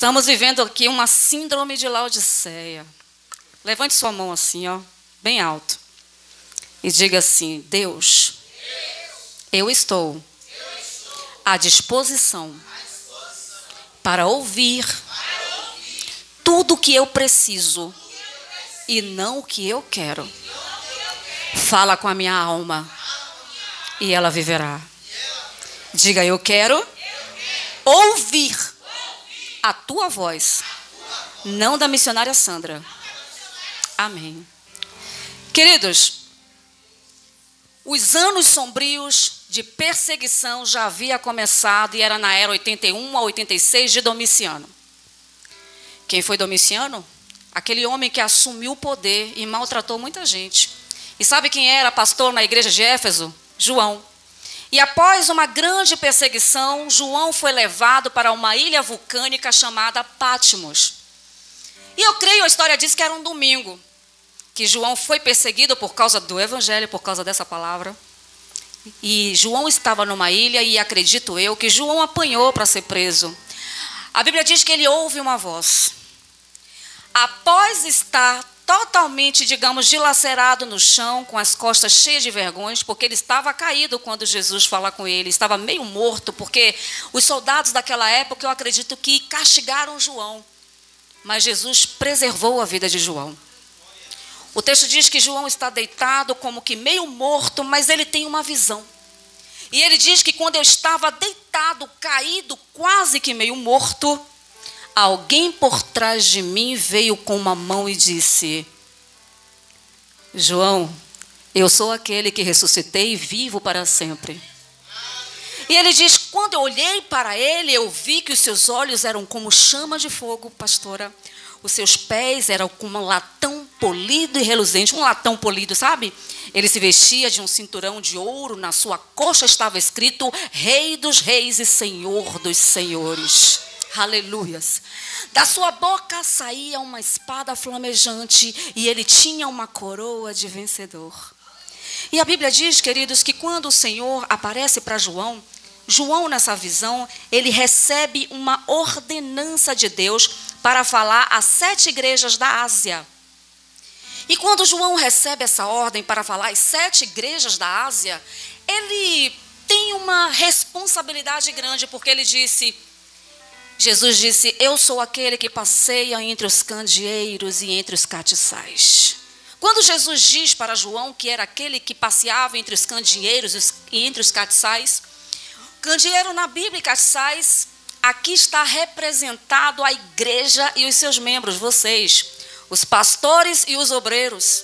Estamos vivendo aqui uma síndrome de Laodiceia. Levante sua mão assim, ó, bem alto. E diga assim: Deus, eu estou à disposição para ouvir tudo o que eu preciso e não o que eu quero. Fala com a minha alma e ela viverá. Diga: eu quero ouvir a tua voz, não da missionária Sandra. Amém. Queridos, os anos sombrios de perseguição já havia começado e era na era 81 a 86 de Domiciano. Quem foi Domiciano? Aquele homem que assumiu o poder e maltratou muita gente. E sabe quem era pastor na igreja de Éfeso? João. E após uma grande perseguição, João foi levado para uma ilha vulcânica chamada Patmos. E eu creio, a história diz que era um domingo, que João foi perseguido por causa do evangelho, por causa dessa palavra. E João estava numa ilha e acredito eu que João apanhou para ser preso. A Bíblia diz que ele ouve uma voz. Após estar totalmente, digamos, dilacerado no chão, com as costas cheias de vergonhas, porque ele estava caído quando Jesus fala com ele, estava meio morto, porque os soldados daquela época, eu acredito que castigaram João, mas Jesus preservou a vida de João. O texto diz que João está deitado como que meio morto, mas ele tem uma visão. E ele diz que quando eu estava deitado, caído, quase que meio morto, alguém por trás de mim veio com uma mão e disse: João, eu sou aquele que ressuscitei e vivo para sempre. E ele diz: quando eu olhei para ele, eu vi que os seus olhos eram como chama de fogo, pastora. Os seus pés eram como um latão polido e reluzente. Um latão polido, sabe? Ele se vestia de um cinturão de ouro. Na sua coxa estava escrito: Rei dos reis e Senhor dos senhores. Aleluias. Da sua boca saía uma espada flamejante e ele tinha uma coroa de vencedor. E a Bíblia diz, queridos, que quando o Senhor aparece para João, João nessa visão, ele recebe uma ordenança de Deus para falar às 7 igrejas da Ásia. E quando João recebe essa ordem para falar às 7 igrejas da Ásia, ele tem uma responsabilidade grande, porque ele disse... Jesus disse: eu sou aquele que passeia entre os candeeiros e entre os catiçais. Quando Jesus diz para João que era aquele que passeava entre os candeeiros e entre os catiçais, candeeiro na Bíblia e catiçais, aqui está representado a igreja e os seus membros, vocês, os pastores e os obreiros.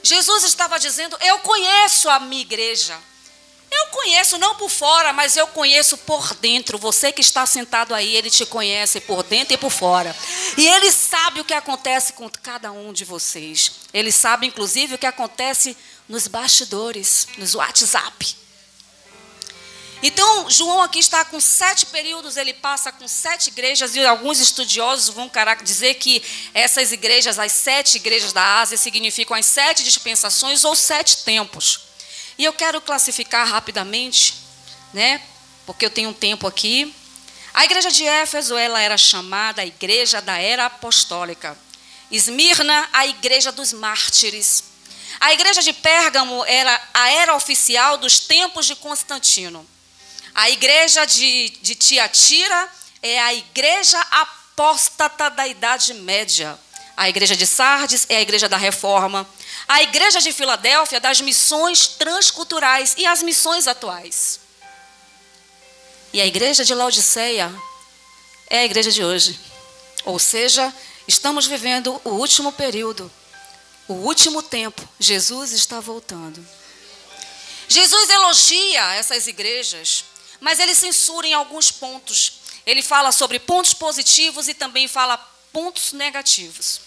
Jesus estava dizendo: eu conheço a minha igreja. Eu conheço não por fora, mas eu conheço por dentro. Você que está sentado aí, ele te conhece por dentro e por fora. E ele sabe o que acontece com cada um de vocês. Ele sabe, inclusive, o que acontece nos bastidores, nos WhatsApp. Então, João aqui está com 7 períodos, ele passa com 7 igrejas, e alguns estudiosos vão dizer que essas igrejas, as 7 igrejas da Ásia, significam as 7 dispensações ou 7 tempos. E eu quero classificar rapidamente, né? Porque eu tenho um tempo aqui. A igreja de Éfeso, ela era chamada a igreja da era apostólica. Esmirna, a igreja dos mártires. A igreja de Pérgamo era a era oficial dos tempos de Constantino. A igreja de Tiatira é a igreja apóstata da Idade Média. A igreja de Sardes é a igreja da Reforma. A igreja de Filadélfia, das missões transculturais e as missões atuais. E a igreja de Laodiceia é a igreja de hoje. Ou seja, estamos vivendo o último período, o último tempo. Jesus está voltando. Jesus elogia essas igrejas, mas ele censura em alguns pontos. Ele fala sobre pontos positivos e também fala pontos negativos.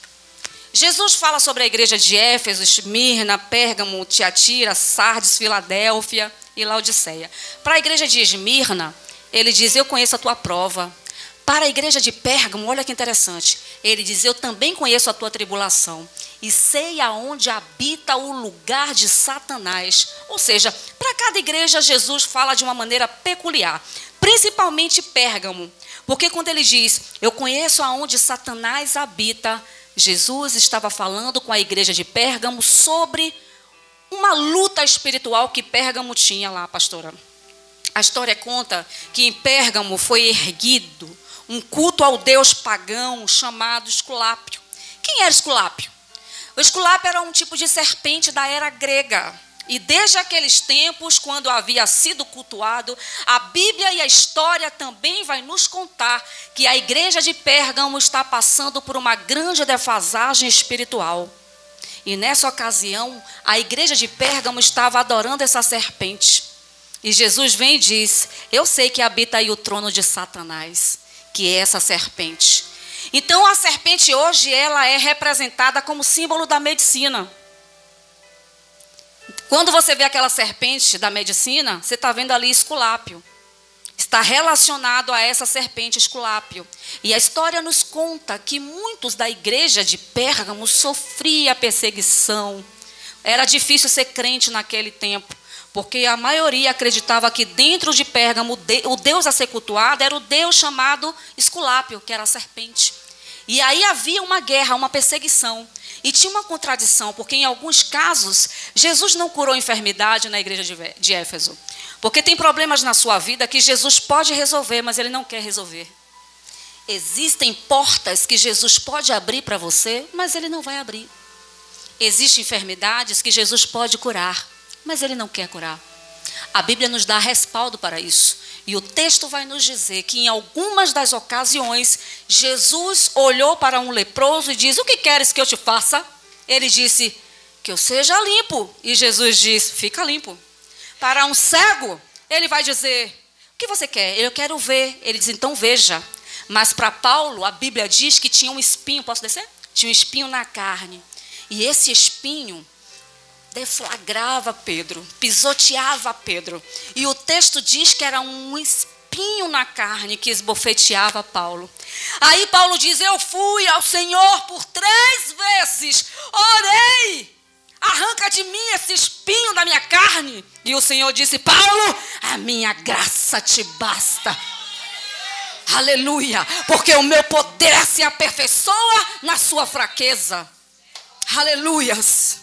Jesus fala sobre a igreja de Éfeso, Esmirna, Pérgamo, Tiatira, Sardes, Filadélfia e Laodiceia. Para a igreja de Esmirna, ele diz: eu conheço a tua prova. Para a igreja de Pérgamo, olha que interessante, ele diz: eu também conheço a tua tribulação e sei aonde habita o lugar de Satanás. Ou seja, para cada igreja Jesus fala de uma maneira peculiar, principalmente Pérgamo, Porque quando ele diz, eu conheço aonde Satanás habita, Jesus estava falando com a igreja de Pérgamo sobre uma luta espiritual que Pérgamo tinha lá, pastora. A história conta que em Pérgamo foi erguido um culto ao deus pagão chamado Esculápio. Quem era Esculápio? O Esculápio era um tipo de serpente da era grega. E desde aqueles tempos, quando havia sido cultuado, a Bíblia e a história também vai nos contar que a igreja de Pérgamo está passando por uma grande defasagem espiritual. E nessa ocasião, a igreja de Pérgamo estava adorando essa serpente. E Jesus vem e diz, eu sei que habita aí o trono de Satanás, que é essa serpente. Então a serpente hoje, ela é representada como símbolo da medicina. Quando você vê aquela serpente da medicina, você está vendo ali Esculápio. Está relacionado a essa serpente Esculápio. E a história nos conta que muitos da igreja de Pérgamo sofriam perseguição. Era difícil ser crente naquele tempo, porque a maioria acreditava que dentro de Pérgamo o deus a ser cultuado era o deus chamado Esculápio, que era a serpente. E aí havia uma guerra, uma perseguição. E tinha uma contradição, porque em alguns casos, Jesus não curou enfermidade na igreja de Éfeso. Porque tem problemas na sua vida que Jesus pode resolver, mas ele não quer resolver. Existem portas que Jesus pode abrir para você, mas ele não vai abrir. Existem enfermidades que Jesus pode curar, mas ele não quer curar. A Bíblia nos dá respaldo para isso. E o texto vai nos dizer que em algumas das ocasiões, Jesus olhou para um leproso e disse, o que queres que eu te faça? Ele disse, que eu seja limpo. E Jesus diz, fica limpo. Para um cego, ele vai dizer, o que você quer? Eu quero ver. Ele diz, então veja. Mas para Paulo, a Bíblia diz que tinha um espinho, posso descer? Tinha um espinho na carne. E esse espinho deflagrava Pedro, pisoteava Pedro. E o texto diz que era um espinho na carne que esbofeteava Paulo. Aí Paulo diz, eu fui ao Senhor por 3 vezes, orei, arranca de mim esse espinho da minha carne. E o Senhor disse, Paulo, a minha graça te basta. Aleluia, porque o meu poder se aperfeiçoa na sua fraqueza. Aleluias.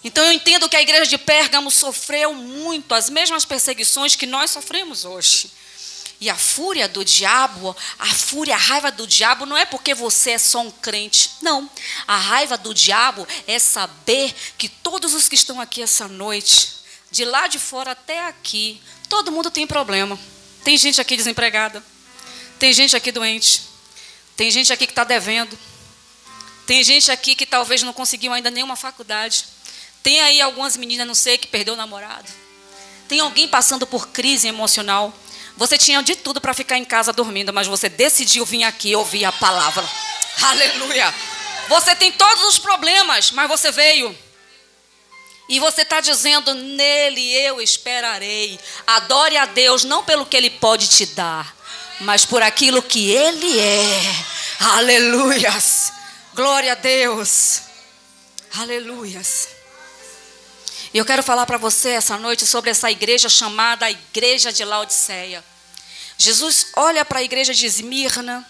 Então eu entendo que a igreja de Pérgamo sofreu muito as mesmas perseguições que nós sofremos hoje. E a fúria do diabo, a raiva do diabo não é porque você é só um crente. Não, a raiva do diabo é saber que todos os que estão aqui essa noite, de lá de fora até aqui, todo mundo tem problema. Tem gente aqui desempregada, tem gente aqui doente, tem gente aqui que está devendo, tem gente aqui que talvez não conseguiu ainda nenhuma faculdade. Tem aí algumas meninas, não sei, que perdeu o namorado. Tem alguém passando por crise emocional. Você tinha de tudo para ficar em casa dormindo, mas você decidiu vir aqui ouvir a palavra. Aleluia. Você tem todos os problemas, mas você veio. E você está dizendo, nele eu esperarei. Adore a Deus, não pelo que Ele pode te dar, mas por aquilo que Ele é. Aleluias. Glória a Deus. Aleluias. E eu quero falar para você essa noite sobre essa igreja chamada a Igreja de Laodiceia. Jesus olha para a igreja de Esmirna,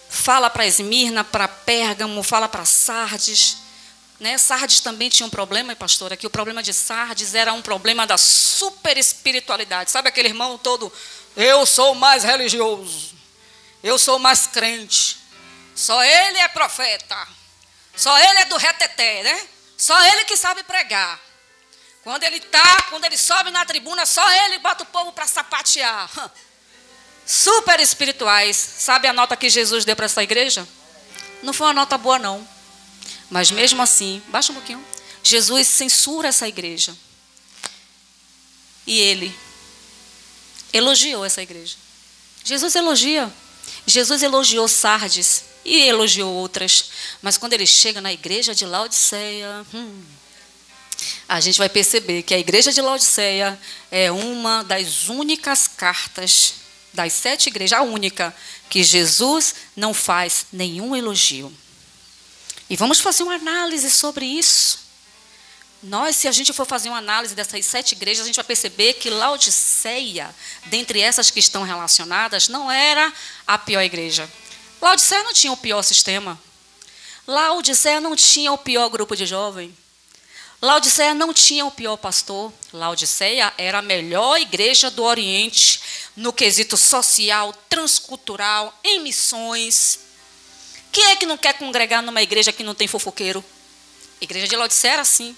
fala para Esmirna, para Pérgamo, fala para Sardes. Sardes também tinha um problema, pastora, que o problema de Sardes era um problema da super espiritualidade. Sabe aquele irmão todo, eu sou mais religioso, eu sou mais crente, só ele é profeta, só ele é do reteté, né? Só ele que sabe pregar. Quando ele sobe na tribuna, só ele bota o povo para sapatear. Super espirituais. Sabe a nota que Jesus deu para essa igreja? Não foi uma nota boa, não. Mas mesmo assim, baixa um pouquinho. Jesus censura essa igreja. E ele elogiou essa igreja. Jesus elogia. Jesus elogiou Sardes e elogiou outras. Mas quando ele chega na igreja de Laodiceia, a gente vai perceber que a igreja de Laodiceia é uma das únicas cartas das 7 igrejas, a única, que Jesus não faz nenhum elogio. E vamos fazer uma análise sobre isso. Se a gente for fazer uma análise dessas 7 igrejas, a gente vai perceber que Laodiceia, dentre essas que estão relacionadas, não era a pior igreja. Laodiceia não tinha o pior sistema. Laodiceia não tinha o pior grupo de jovem. Laodiceia não tinha o pior pastor. Laodiceia era a melhor igreja do Oriente, no quesito social, transcultural, em missões. Quem é que não quer congregar numa igreja que não tem fofoqueiro? A igreja de Laodiceia era assim.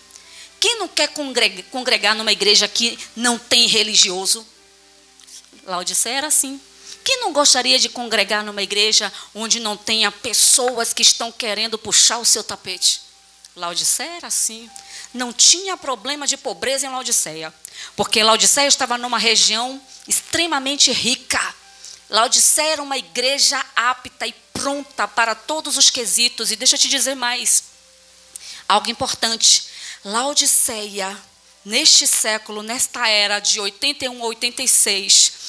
Quem não quer congregar numa igreja que não tem religioso? Laodiceia era assim. Quem não gostaria de congregar numa igreja onde não tenha pessoas que estão querendo puxar o seu tapete? Laodiceia era assim. Não tinha problema de pobreza em Laodiceia, porque Laodiceia estava numa região extremamente rica. Laodiceia era uma igreja apta e pronta para todos os quesitos. E deixa eu te dizer mais, algo importante. Laodiceia, neste século, nesta era de 81 a 86,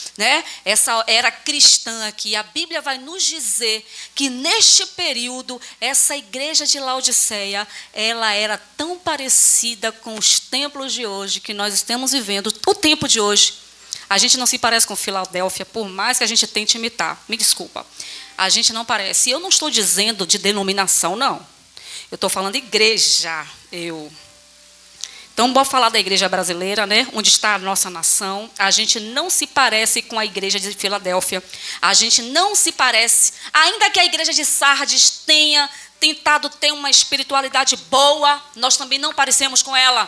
essa era cristã aqui, a Bíblia vai nos dizer que neste período, essa igreja de Laodiceia, ela era tão parecida com os templos de hoje, que nós estamos vivendo, o tempo de hoje. A gente não se parece com Filadélfia, por mais que a gente tente imitar. Me desculpa. A gente não parece. E eu não estou dizendo de denominação, não. Eu estou falando igreja. Então, bora falar da igreja brasileira, onde está a nossa nação. A gente não se parece com a igreja de Filadélfia. A gente não se parece, ainda que a igreja de Sardes tenha tentado ter uma espiritualidade boa, nós também não parecemos com ela.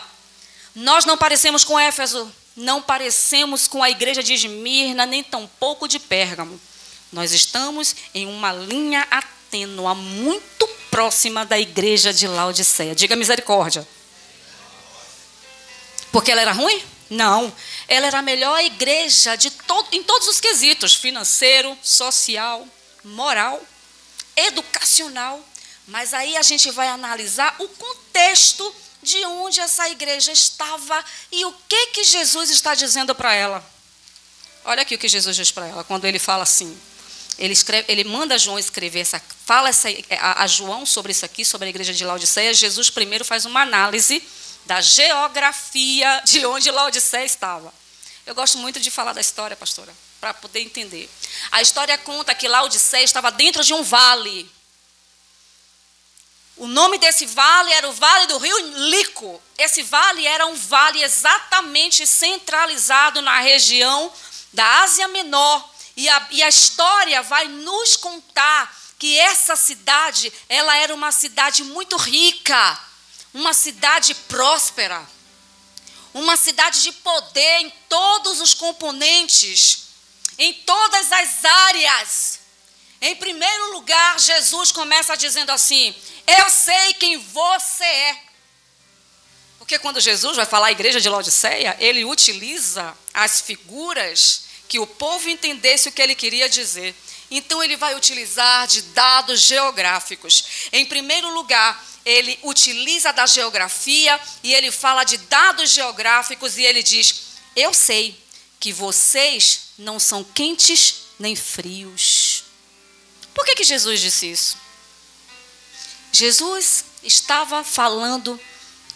Nós não parecemos com Éfeso, não parecemos com a igreja de Esmirna, nem tampouco de Pérgamo. Nós estamos em uma linha atênua, muito próxima da igreja de Laodiceia. Diga misericórdia. Porque ela era ruim? Não. Ela era a melhor igreja em todos os quesitos: financeiro, social, moral, educacional. Mas aí a gente vai analisar o contexto de onde essa igreja estava e o que Jesus está dizendo para ela. Olha aqui o que Jesus diz para ela, quando ele fala assim. Ele manda João escrever, fala a João sobre isso aqui, sobre a igreja de Laodiceia. Jesus primeiro faz uma análise da geografia de onde Laodiceia estava. Eu gosto muito de falar da história, pastora, para poder entender. A história conta que Laodiceia estava dentro de um vale. O nome desse vale era o Vale do Rio Lico. Esse vale era um vale exatamente centralizado na região da Ásia Menor. E a história vai nos contar que essa cidade, ela era uma cidade muito rica, uma cidade próspera, uma cidade de poder em todos os componentes, em todas as áreas. Em primeiro lugar, Jesus começa dizendo assim: eu sei quem você é. Porque quando Jesus vai falar à igreja de Laodiceia, ele utiliza as figuras que o povo entendesse o que ele queria dizer. Então ele vai utilizar de dados geográficos. Em primeiro lugar, ele utiliza da geografia e ele fala de dados geográficos e ele diz: eu sei que vocês não são quentes nem frios. Por que Jesus disse isso? Jesus estava falando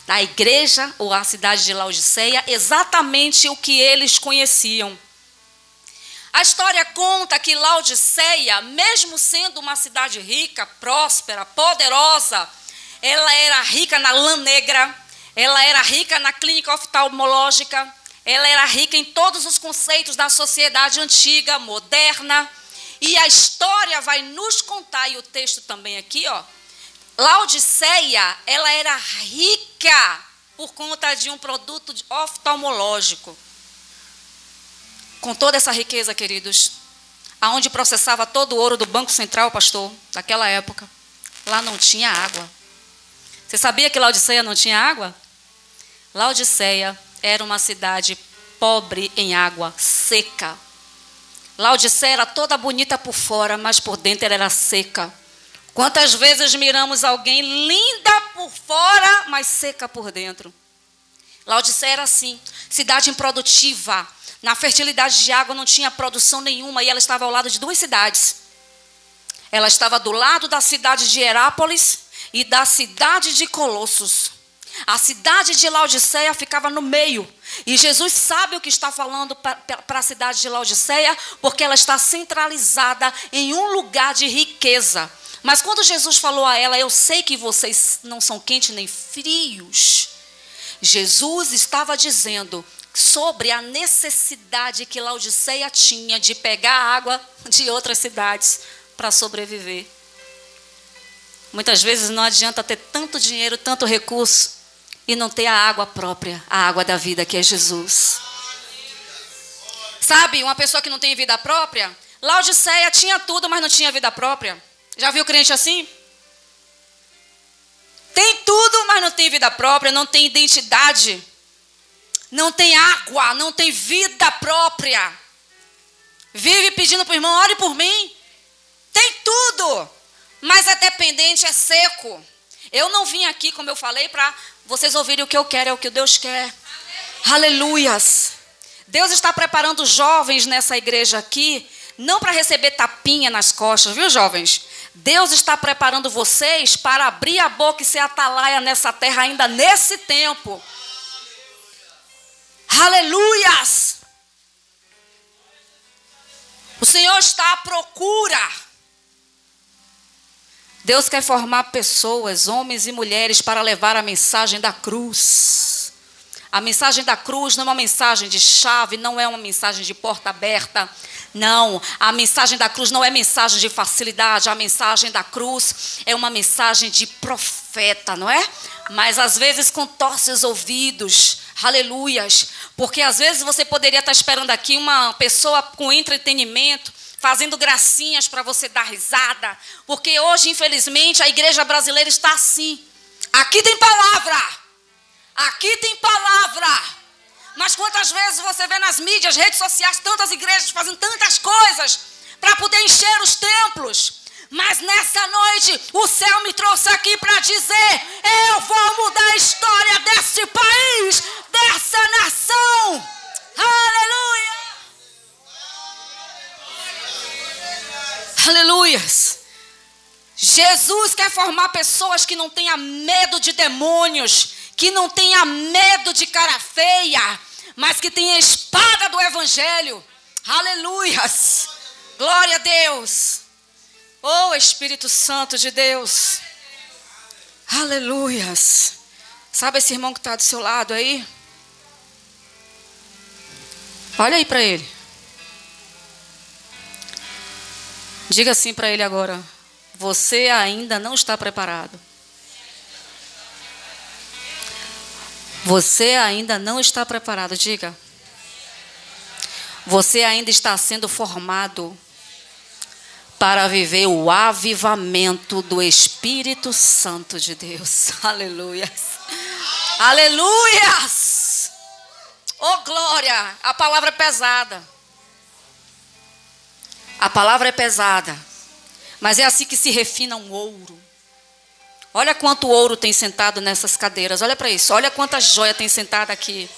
da igreja ou a cidade de Laodiceia exatamente o que eles conheciam. A história conta que Laodiceia, mesmo sendo uma cidade rica, próspera, poderosa, ela era rica na lã negra, ela era rica na clínica oftalmológica, ela era rica em todos os conceitos da sociedade antiga, moderna. E a história vai nos contar, e o texto também aqui, Laodiceia, ela era rica por conta de um produto oftalmológico. Com toda essa riqueza, queridos, aonde processava todo o ouro do Banco Central, pastor, daquela época, lá não tinha água. Você sabia que Laodiceia não tinha água? Laodiceia era uma cidade pobre em água, seca. Laodiceia era toda bonita por fora, mas por dentro ela era seca. Quantas vezes miramos alguém linda por fora, mas seca por dentro? Laodiceia era assim, cidade improdutiva. Na fertilidade de água não tinha produção nenhuma e ela estava ao lado de 2 cidades. Ela estava do lado da cidade de Herápolis e da cidade de Colossos. A cidade de Laodiceia ficava no meio. E Jesus sabe o que está falando para a cidade de Laodiceia, porque ela está centralizada em um lugar de riqueza. Mas quando Jesus falou a ela, eu sei que vocês não são quentes nem frios, Jesus estava dizendo sobre a necessidade que Laodiceia tinha de pegar água de outras cidades para sobreviver. Muitas vezes não adianta ter tanto dinheiro, tanto recurso e não ter a água própria, a água da vida, que é Jesus. Sabe, uma pessoa que não tem vida própria, Laodiceia tinha tudo, mas não tinha vida própria. Já viu crente assim? Tem tudo, mas não tem vida própria, não tem identidade, não tem água, não tem vida própria. Vive pedindo para o irmão, ore por mim. Tem tudo, mas é dependente, é seco. Eu não vim aqui, como eu falei, para vocês ouvirem o que eu quero, é o que Deus quer. Amém. Aleluias. Deus está preparando jovens nessa igreja aqui, não para receber tapinha nas costas, viu, jovens? Deus está preparando vocês para abrir a boca e ser atalaia nessa terra ainda nesse tempo. Aleluias. O Senhor está à procura. Deus quer formar pessoas, homens e mulheres, para levar a mensagem da cruz. A mensagem da cruz não é uma mensagem de chave, não é uma mensagem de porta aberta. Não, a mensagem da cruz não é mensagem de facilidade. A mensagem da cruz é uma mensagem de profeta, não é? Mas às vezes contorce os ouvidos. Aleluias. Porque às vezes você poderia estar esperando aqui uma pessoa com entretenimento, fazendo gracinhas para você dar risada. Porque hoje, infelizmente, a igreja brasileira está assim. Aqui tem palavra. Aqui tem palavra. Mas quantas vezes você vê nas mídias, redes sociais, tantas igrejas fazendo tantas coisas para poder encher os templos. Mas nessa noite, o céu me trouxe aqui para dizer, eu vou mudar a história desse país, dessa nação. Aleluia. Aleluias. Jesus quer formar pessoas que não tenham medo de demônios, que não tenham medo de cara feia, mas que tenham a espada do evangelho. Aleluias. Glória a Deus. Oh, Espírito Santo de Deus. Aleluias. Sabe esse irmão que está do seu lado aí? Olha aí para ele. Diga assim para ele agora. Você ainda não está preparado. Você ainda não está preparado. Diga. Você ainda está sendo formado para viver o avivamento do Espírito Santo de Deus. Aleluias. Aleluias. Oh, glória. A palavra é pesada. A palavra é pesada. Mas é assim que se refina um ouro. Olha quanto ouro tem sentado nessas cadeiras. Olha para isso. Olha quanta joia tem sentado aqui.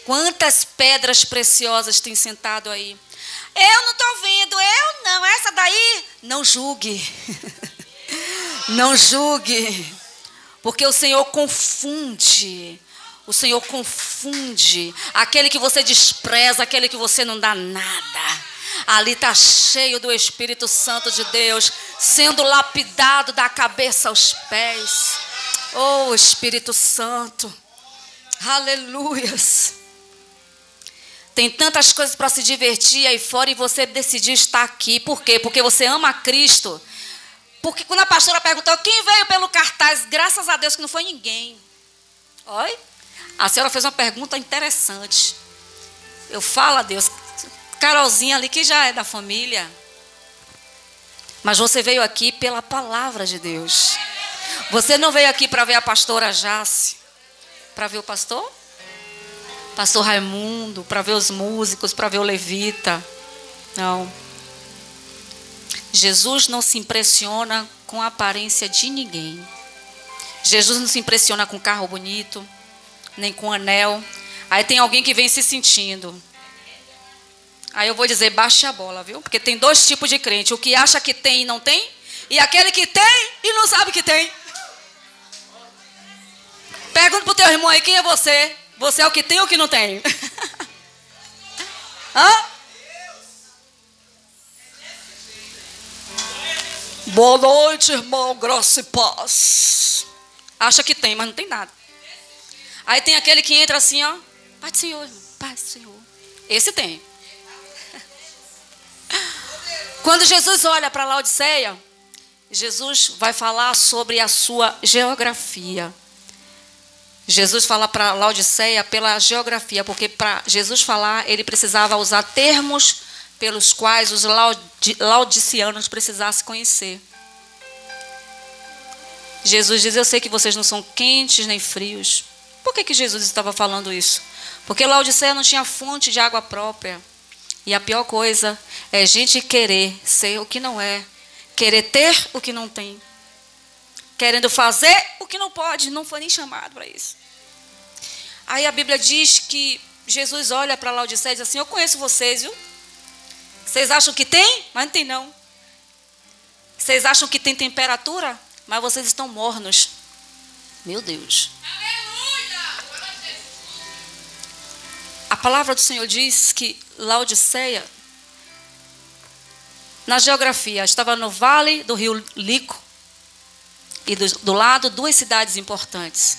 Quantas pedras preciosas tem sentado aí. Eu não estou vendo. Eu não. Essa daí, não julgue. Não julgue. Porque o Senhor confunde. O Senhor confunde. Aquele que você despreza, aquele que você não dá nada. Ali está cheio do Espírito Santo de Deus, sendo lapidado da cabeça aos pés. Oh, Espírito Santo. Aleluias. Tem tantas coisas para se divertir aí fora e você decidiu estar aqui. Por quê? Porque você ama Cristo. Porque quando a pastora perguntou quem veio pelo cartaz, graças a Deus que não foi ninguém. Oi? A senhora fez uma pergunta interessante. Eu falo a Deus, Carolzinha ali que já é da família. Mas você veio aqui pela palavra de Deus. Você não veio aqui para ver a pastora Jace, para ver o pastor? Pastor Raimundo, para ver os músicos, para ver o levita. Não. Jesus não se impressiona com a aparência de ninguém. Jesus não se impressiona com carro bonito, nem com anel. Aí tem alguém que vem se sentindo. Aí eu vou dizer, baixe a bola, viu? Porque tem dois tipos de crente. O que acha que tem e não tem. E aquele que tem e não sabe que tem. Pergunta pro teu irmão aí, quem é você? Você é o que tem ou o que não tem? Hã? Boa noite, irmão, graça e paz. Acha que tem, mas não tem nada. Aí tem aquele que entra assim, ó. Paz do Senhor, irmão, paz do Senhor. Esse tem. Quando Jesus olha para Laodiceia, Jesus vai falar sobre a sua geografia. Jesus fala para Laodiceia pela geografia, porque para Jesus falar, ele precisava usar termos pelos quais os laodiceanos precisassem conhecer. Jesus diz, eu sei que vocês não são quentes nem frios. Por que Jesus estava falando isso? Porque Laodiceia não tinha fonte de água própria. E a pior coisa é gente querer ser o que não é, querer ter o que não tem, querendo fazer o que não pode, não foi nem chamado para isso. Aí a Bíblia diz que Jesus olha para Laodiceia e diz assim, eu conheço vocês, viu? Vocês acham que tem? Mas não tem não. Vocês acham que tem temperatura? Mas vocês estão mornos. Meu Deus. A palavra do Senhor diz que Laodiceia, na geografia, estava no vale do rio Lico e do lado duas cidades importantes.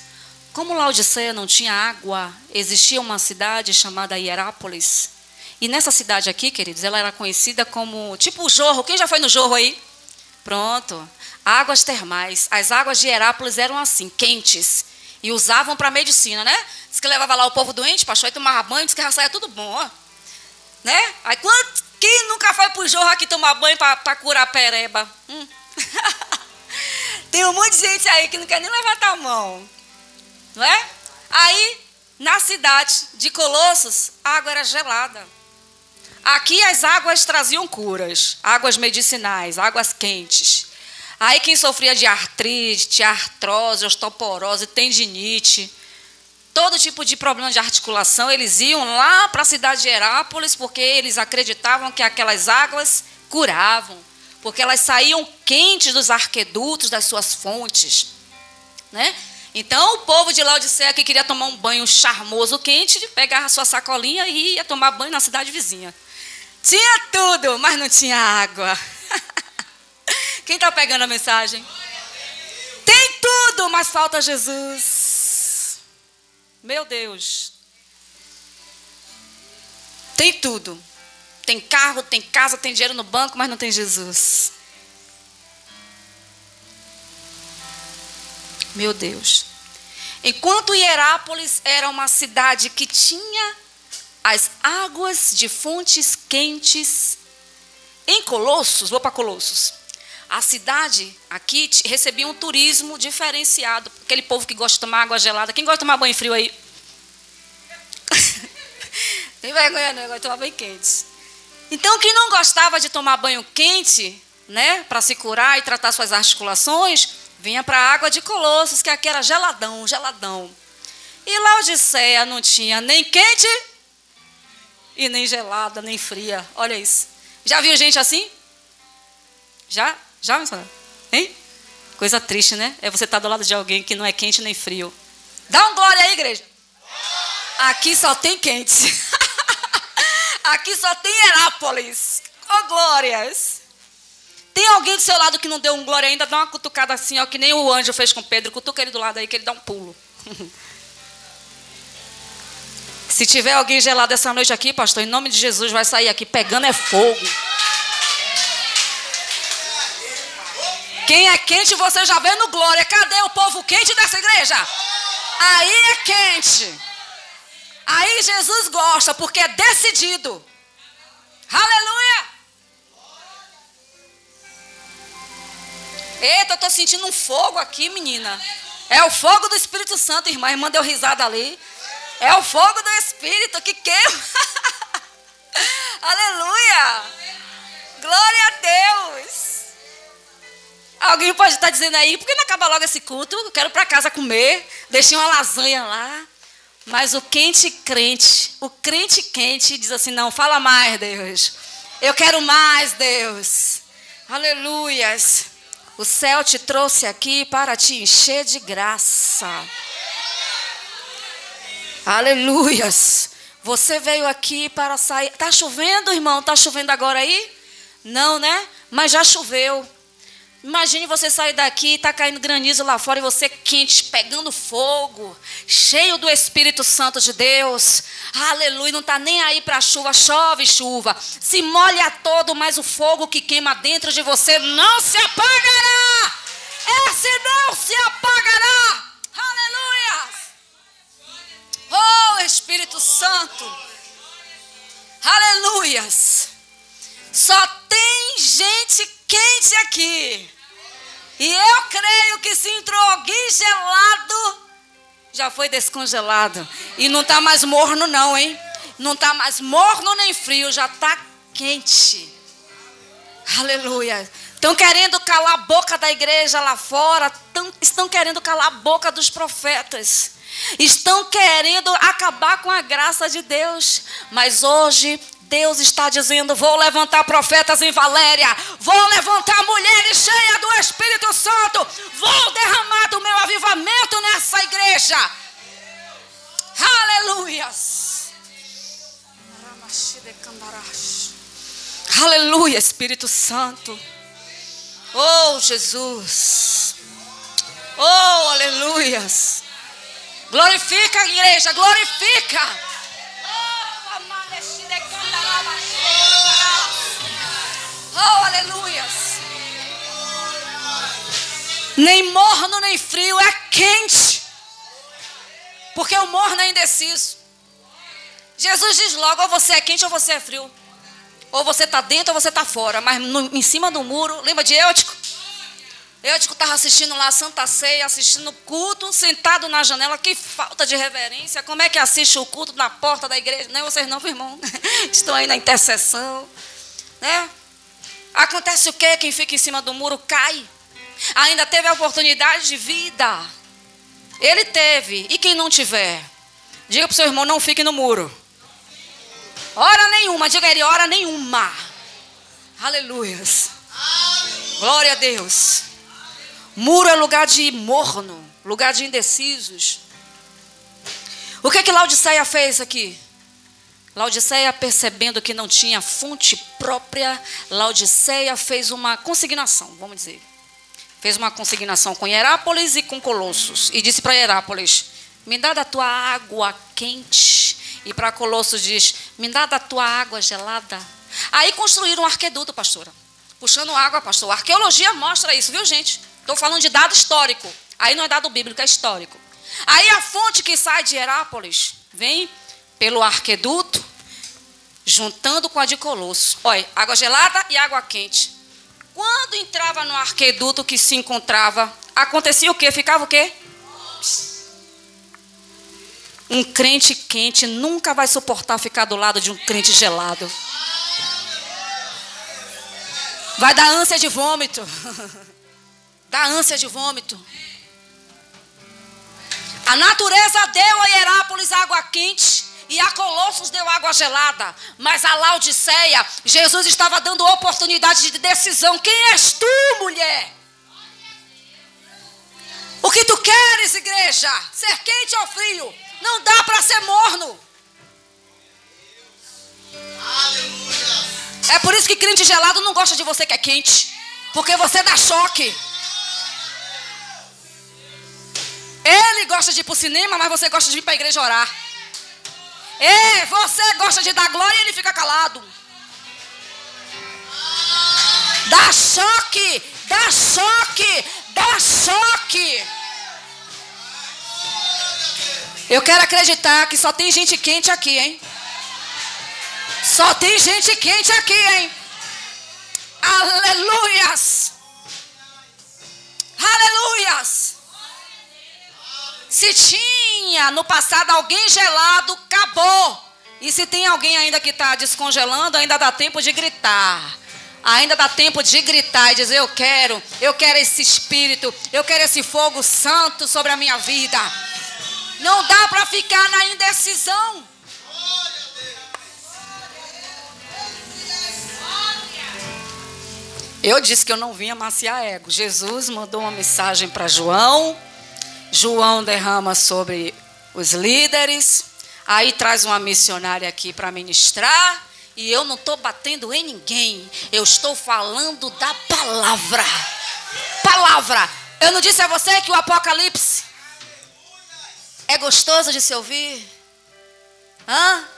Como Laodiceia não tinha água, existia uma cidade chamada Hierápolis. E nessa cidade aqui, queridos, ela era conhecida como, tipo o Jorro. Quem já foi no Jorro aí? Pronto. Águas termais. As águas de Hierápolis eram assim, quentes. E usavam para medicina, né? Diz que levava lá o povo doente, pastor, e tomava banho, diz que já saia tudo bom, ó. Né? Aí quem nunca foi pro Jorro aqui tomar banho para curar a pereba? Tem um monte de gente aí que não quer nem levantar a mão. Não é? Aí, na cidade de Colossos, a água era gelada. Aqui as águas traziam curas, águas medicinais, águas quentes. Aí quem sofria de artrite, artrose, osteoporose, tendinite, todo tipo de problema de articulação, eles iam lá para a cidade de Hierápolis, porque eles acreditavam que aquelas águas curavam, porque elas saíam quentes dos arquedutos das suas fontes, né? Então, o povo de Laodiceia que queria tomar um banho charmoso quente, pegava a sua sacolinha e ia tomar banho na cidade vizinha. Tinha tudo, mas não tinha água. Quem está pegando a mensagem? Tem tudo, mas falta Jesus. Meu Deus. Tem tudo. Tem carro, tem casa, tem dinheiro no banco, mas não tem Jesus. Meu Deus. Enquanto Hierápolis era uma cidade que tinha as águas de fontes quentes, em Colossos, vou para Colossos, a cidade aqui recebia um turismo diferenciado. Aquele povo que gosta de tomar água gelada. Quem gosta de tomar banho frio aí? Tem vergonha não, gosta de tomar banho quente. Então, quem não gostava de tomar banho quente, né, para se curar e tratar suas articulações, vinha para a água de Colossos, que aqui era geladão, geladão. E Laodiceia não tinha nem quente e nem gelada, nem fria. Olha isso. Já viu gente assim? Já? Já, missionário? Hein? Coisa triste, né? É você estar do lado de alguém que não é quente nem frio. Dá um glória aí, igreja. Aqui só tem quente. Aqui só tem Hierápolis. Oh, glórias. Tem alguém do seu lado que não deu um glória ainda? Dá uma cutucada assim, ó, que nem o anjo fez com Pedro. Cutuca ele do lado aí, que ele dá um pulo. Se tiver alguém gelado essa noite aqui, pastor, em nome de Jesus, vai sair aqui pegando é fogo. Quem é quente, você já vê no glória. Cadê o povo quente dessa igreja? Aí é quente. Aí Jesus gosta, porque é decidido. Aleluia! Eita, eu estou sentindo um fogo aqui, menina. É o fogo do Espírito Santo, irmã. A irmã deu risada ali. É o fogo do Espírito que queima. Aleluia! Glória a Deus! Alguém pode estar dizendo aí, por que não acaba logo esse culto? Eu quero ir para casa comer. Deixei uma lasanha lá. Mas o crente quente diz assim, não, fala mais, Deus. Eu quero mais, Deus. Aleluias. O céu te trouxe aqui para te encher de graça. Aleluias. Você veio aqui para sair. Está chovendo, irmão? Está chovendo agora aí? Não, né? Mas já choveu. Imagine você sair daqui e está caindo granizo lá fora e você quente, pegando fogo, cheio do Espírito Santo de Deus. Aleluia, não está nem aí para a chuva, chove chuva. Se molha todo, mas o fogo que queima dentro de você não se apagará. Esse não se apagará. Aleluia. Oh, Espírito Santo. Aleluias. Só tem gente quente aqui. E eu creio que se entrou alguém gelado, já foi descongelado. E não está mais morno não, hein? Não está mais morno nem frio, já está quente. Aleluia. Estão querendo calar a boca da igreja lá fora. Estão querendo calar a boca dos profetas. Estão querendo acabar com a graça de Deus. Mas hoje Deus está dizendo: vou levantar profetas em Valéria, vou levantar mulheres cheias do Espírito Santo, vou derramar do meu avivamento nessa igreja. Aleluias. Aleluia, Espírito Santo. Oh, Jesus. Oh, aleluias. Glorifica a igreja, glorifica. Oh, aleluias. Nem morno nem frio, é quente. Porque o morno é indeciso. Jesus diz logo: ou você é quente ou você é frio. Ou você está dentro ou você está fora. Mas em cima do muro, lembra de Eutico? Eutico estava assistindo lá a Santa Ceia, assistindo o culto, sentado na janela. Que falta de reverência. Como é que assiste o culto na porta da igreja? Não é vocês não, irmão. Estão aí na intercessão. Né? Acontece o quê? Quem fica em cima do muro cai. Ainda teve a oportunidade de vida. Ele teve. E quem não tiver? Diga para o seu irmão: não fique no muro. Hora nenhuma. Diga a ele: hora nenhuma. Aleluias. Glória a Deus. Muro é lugar de morno, lugar de indecisos. O que Laodiceia fez aqui? Laodiceia, percebendo que não tinha fonte própria, Laodiceia fez uma consignação, vamos dizer. Fez uma consignação com Hierápolis e com Colossos. E disse para Hierápolis: me dá da tua água quente. E para Colossos diz: me dá da tua água gelada. Aí construíram um arqueduto, pastora. Puxando água, pastor. A arqueologia mostra isso, viu, gente? Estou falando de dado histórico. Aí não é dado bíblico, é histórico. Aí a fonte que sai de Hierápolis vem pelo arqueduto, juntando com a de Colosso. Olha, água gelada e água quente. Quando entrava no arqueduto que se encontrava, acontecia o quê? Ficava o quê? Um crente quente nunca vai suportar ficar do lado de um crente gelado. Vai dar ânsia de vômito. Dá ânsia de vômito. A natureza deu a Hierápolis água quente e a Colossos deu água gelada. Mas a Laodiceia, Jesus estava dando oportunidade de decisão. Quem és tu, mulher? O que tu queres, igreja? Ser quente ou frio? Não dá para ser morno. É por isso que crente gelado não gosta de você que é quente. Porque você dá choque. Ele gosta de ir para o cinema, mas você gosta de vir para a igreja orar. Você gosta de dar glória e ele fica calado. Dá choque, dá choque, dá choque. Eu quero acreditar que só tem gente quente aqui, hein? Só tem gente quente aqui, hein? Aleluias! Aleluias! Se tinha no passado alguém gelado, acabou. E se tem alguém ainda que está descongelando, ainda dá tempo de gritar. Ainda dá tempo de gritar e dizer: eu quero esse espírito, eu quero esse fogo santo sobre a minha vida. Não dá para ficar na indecisão. Eu disse que eu não vinha amaciar ego. Jesus mandou uma mensagem para João. João derrama sobre os líderes. Aí traz uma missionária aqui para ministrar. E eu não estou batendo em ninguém. Eu estou falando da palavra. Palavra. Eu não disse a você que o Apocalipse é gostoso de se ouvir? Hã?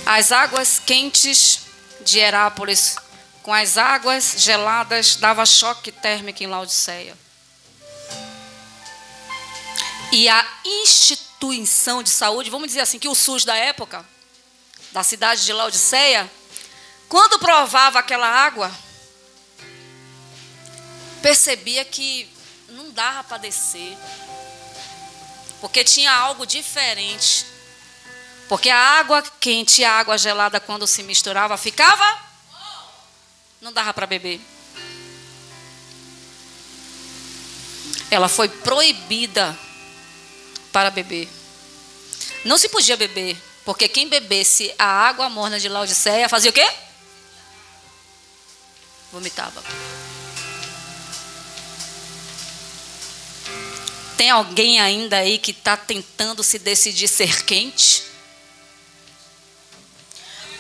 As águas quentes de Herápolis com as águas geladas dava choque térmico em Laodiceia. E a instituição de saúde, vamos dizer assim, que o SUS da época, da cidade de Laodiceia, quando provava aquela água, percebia que não dava para descer, porque tinha algo diferente. Porque a água quente e a água gelada, quando se misturava, ficava, não dava para beber. Ela foi proibida para beber. Não se podia beber, porque quem bebesse a água morna de Laodiceia fazia o quê? Vomitava. Tem alguém ainda aí que está tentando se decidir ser quente?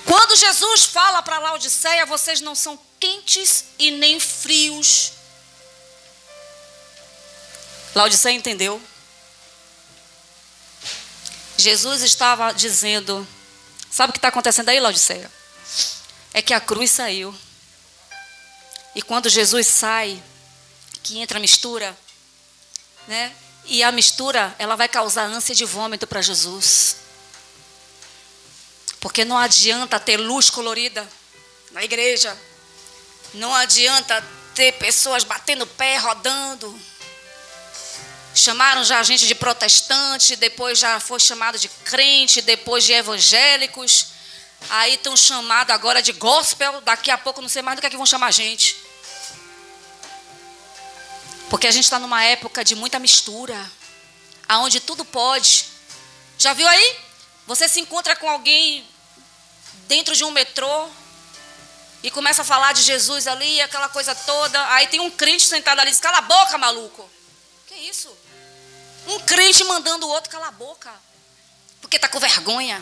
Quando Jesus fala para Laodiceia, vocês não são quentes e nem frios. Laodiceia entendeu? Jesus estava dizendo, sabe o que está acontecendo aí, Laodiceia? É que a cruz saiu. E quando Jesus sai, que entra a mistura, né? E a mistura, ela vai causar ânsia de vômito para Jesus. Porque não adianta ter luz colorida na igreja. Não adianta ter pessoas batendo pé, rodando. Chamaram já a gente de protestante, depois já foi chamado de crente, depois de evangélicos. Aí estão chamados agora de gospel. Daqui a pouco não sei mais do que é que vão chamar a gente. Porque a gente está numa época de muita mistura, aonde tudo pode. Já viu aí? Você se encontra com alguém dentro de um metrô e começa a falar de Jesus ali, aquela coisa toda. Aí tem um crente sentado ali e diz, cala a boca, maluco. Que isso? Um crente mandando o outro calar a boca, porque está com vergonha.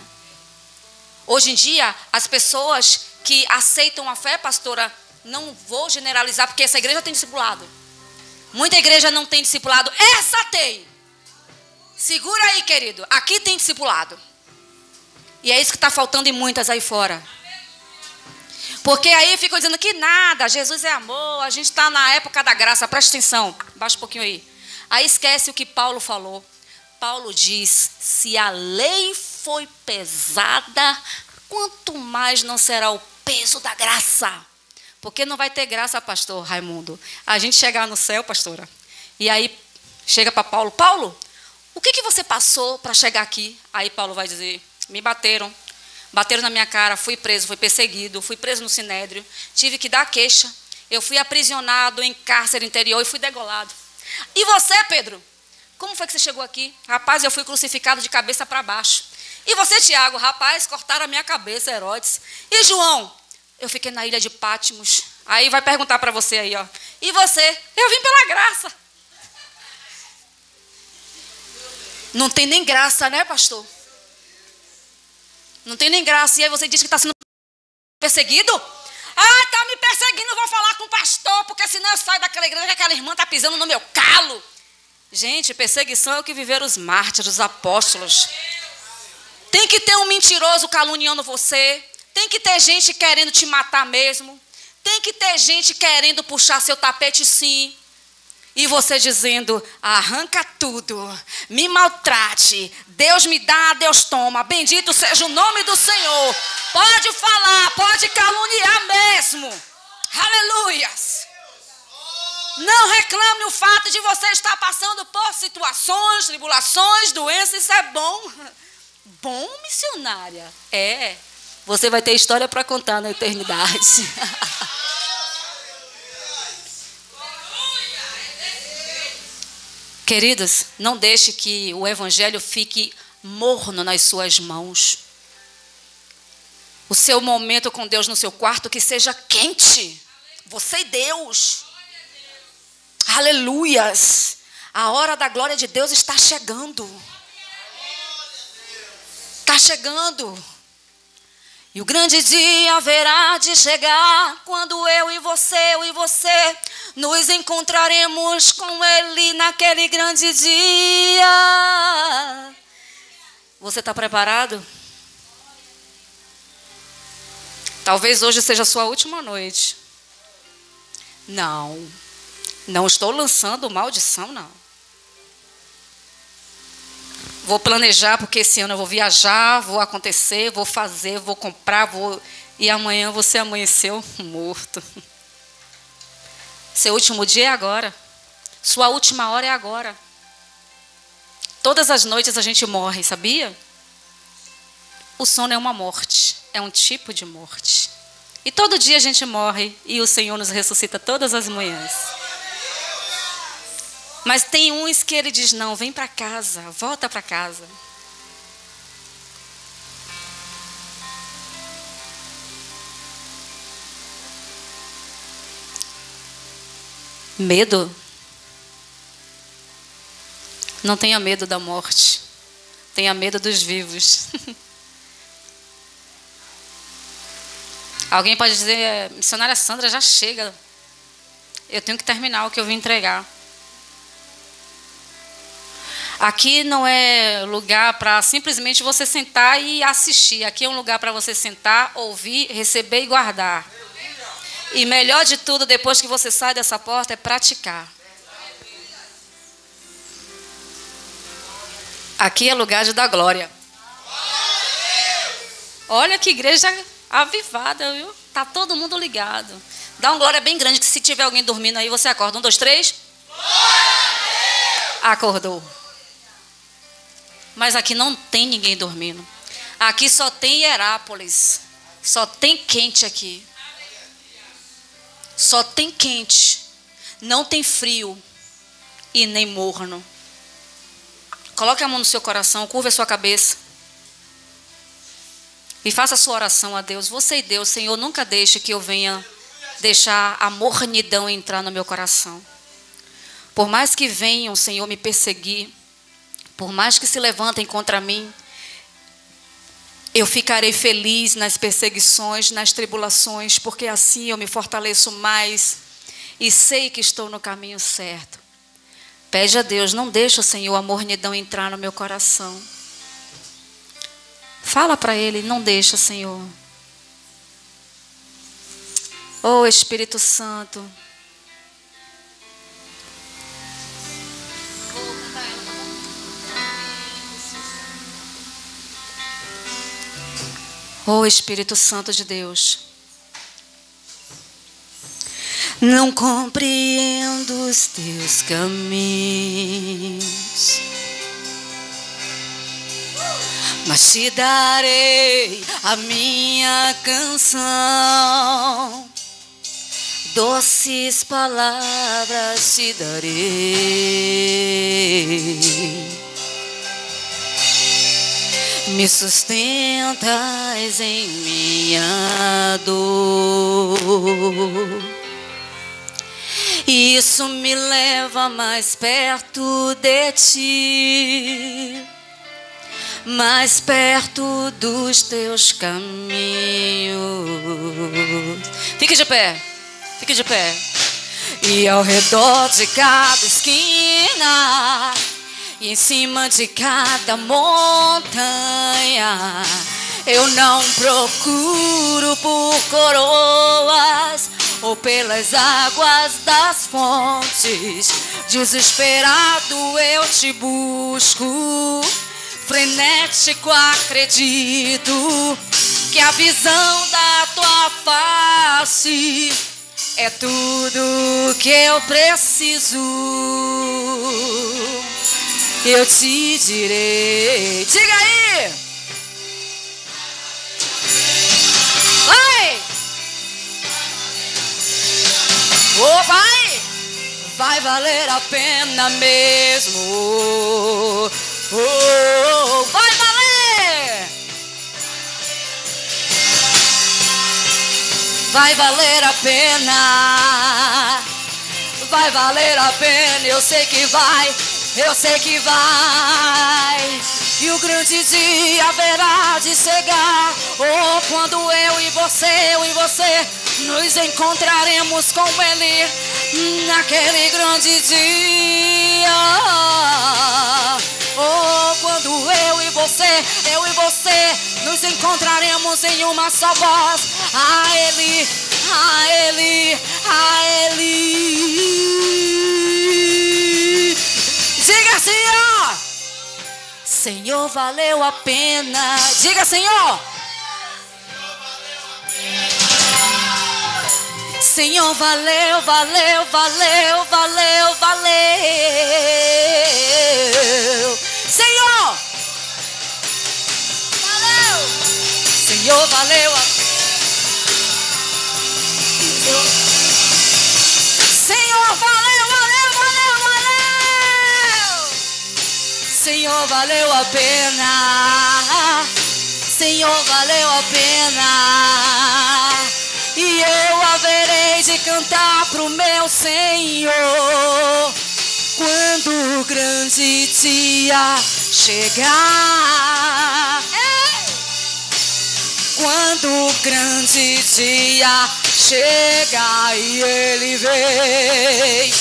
Hoje em dia, as pessoas que aceitam a fé, pastora, não vou generalizar, porque essa igreja tem discipulado. Muita igreja não tem discipulado. Essa tem. Segura aí, querido. Aqui tem discipulado. E é isso que está faltando em muitas aí fora. Porque aí ficam dizendo que nada, Jesus é amor, a gente está na época da graça. Presta atenção, baixa um pouquinho aí. Aí esquece o que Paulo falou. Paulo diz, se a lei foi pesada, quanto mais não será o peso da graça. Porque não vai ter graça, pastor Raimundo. A gente chegar no céu, pastora, e aí chega para Paulo, Paulo, o que você passou para chegar aqui? Aí Paulo vai dizer, me bateram na minha cara, fui preso, fui perseguido, fui preso no Sinédrio, tive que dar queixa, eu fui aprisionado em cárcere interior e fui degolado. E você, Pedro, como foi que você chegou aqui? Rapaz, eu fui crucificado de cabeça para baixo. E você, Tiago, rapaz, cortaram a minha cabeça, Herodes. E João, eu fiquei na ilha de Patmos. Aí vai perguntar para você aí, ó. E você? Eu vim pela graça. Não tem nem graça, né, pastor? Não tem nem graça. E aí você diz que está sendo perseguido? Ah, está me perseguindo, vou falar com o pastor, porque senão eu saio daquela igreja que aquela irmã está pisando no meu calo. Gente, perseguição é o que viveram os mártires, os apóstolos. Tem que ter um mentiroso caluniando você. Tem que ter gente querendo te matar mesmo. Tem que ter gente querendo puxar seu tapete, sim. E você dizendo, arranca tudo, me maltrate, Deus me dá, Deus toma, bendito seja o nome do Senhor. Pode falar, pode caluniar mesmo. Aleluias. Não reclame o fato de você estar passando por situações, tribulações, doenças, isso é bom. Bom, missionária. É. Você vai ter história para contar na eternidade. Queridos, não deixe que o evangelho fique morno nas suas mãos. O seu momento com Deus no seu quarto que seja quente. Você e Deus. Aleluias. A hora da glória de Deus está chegando. Está chegando. E o grande dia haverá de chegar, quando eu e você nos encontraremos com Ele naquele grande dia. Você está preparado? Talvez hoje seja a sua última noite. Não estou lançando maldição, não. Vou planejar, porque esse ano eu vou viajar, vou acontecer, vou fazer, vou comprar, e amanhã você amanheceu morto. Seu último dia é agora. Sua última hora é agora. Todas as noites a gente morre, sabia? O sono é uma morte, é um tipo de morte. E todo dia a gente morre e o Senhor nos ressuscita todas as manhãs. Mas tem uns que Ele diz, não, vem para casa, volta para casa. Medo? Não tenha medo da morte. Tenha medo dos vivos. Alguém pode dizer, missionária Sandra, já chega. Eu tenho que terminar o que eu vim entregar. Aqui não é lugar para simplesmente você sentar e assistir. Aqui é um lugar para você sentar, ouvir, receber e guardar. E melhor de tudo, depois que você sai dessa porta, é praticar. Aqui é lugar de dar glória. Olha que igreja avivada, viu? Tá todo mundo ligado. Dá uma glória bem grande, que se tiver alguém dormindo aí, você acorda. 1, 2, 3. Acordou. Mas aqui não tem ninguém dormindo. Aqui só tem Hierápolis. Só tem quente aqui. Só tem quente. Não tem frio. E nem morno. Coloque a mão no seu coração, curva a sua cabeça. E faça a sua oração a Deus. Você e Deus, Senhor, nunca deixe que eu venha deixar a mornidão entrar no meu coração. Por mais que venham, Senhor, me perseguir, por mais que se levantem contra mim, eu ficarei feliz nas perseguições, nas tribulações, porque assim eu me fortaleço mais e sei que estou no caminho certo. Pede a Deus, não deixa, Senhor, a mornidão entrar no meu coração. Fala para Ele, não deixa, Senhor. Oh, Espírito Santo. Oh, Espírito Santo de Deus. Não compreendo os teus caminhos, mas te darei a minha canção. Doces palavras te darei. Me sustentas em minha dor. Isso me leva mais perto de ti, mais perto dos teus caminhos. Fique de pé, fique de pé. E ao redor de cada esquina, e em cima de cada montanha, eu não procuro por coroas ou pelas águas das fontes. Desesperado eu te busco, frenético acredito que a visão da tua face é tudo que eu preciso. Eu te direi. Diga aí! Vai! Oh, vai! Vai valer a pena mesmo. Oh, vai valer! Vai valer a pena. vai valer a pena, eu sei que vai, eu sei que vai. E o grande dia haverá de chegar, oh, quando eu e você nos encontraremos com Ele naquele grande dia. Oh, quando eu e você nos encontraremos em uma só voz, a Ele, a Ele, a Ele. Diga, Senhor, Senhor, valeu a pena. Diga, Senhor, Senhor, valeu, valeu, valeu, valeu, valeu. Senhor, valeu. Senhor, valeu a pena. Senhor, valeu, valeu, valeu, valeu. Senhor, valeu a pena. Senhor, valeu a pena. E eu haverei de cantar pro meu Senhor quando o grande dia chegar. Quando o grande dia chegar e Ele vem.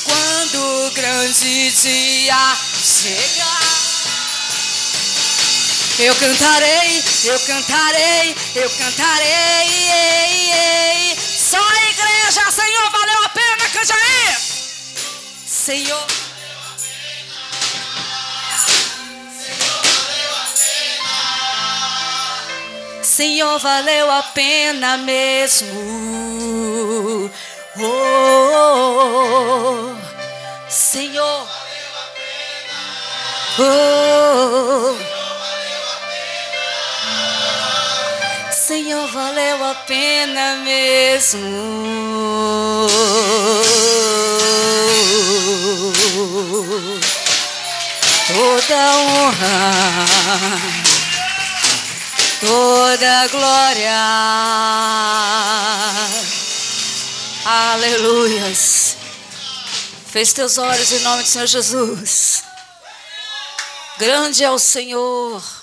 Quando o grande dia chegar, eu cantarei, eu cantarei, eu cantarei. Só a igreja, Senhor, valeu a pena, cante aí. Senhor, Senhor, valeu a pena mesmo. Oh, oh, oh. Senhor, oh, Senhor, valeu a pena mesmo. Toda honra, toda glória. Aleluias. Feche teus olhos em nome do Senhor Jesus. Grande é o Senhor.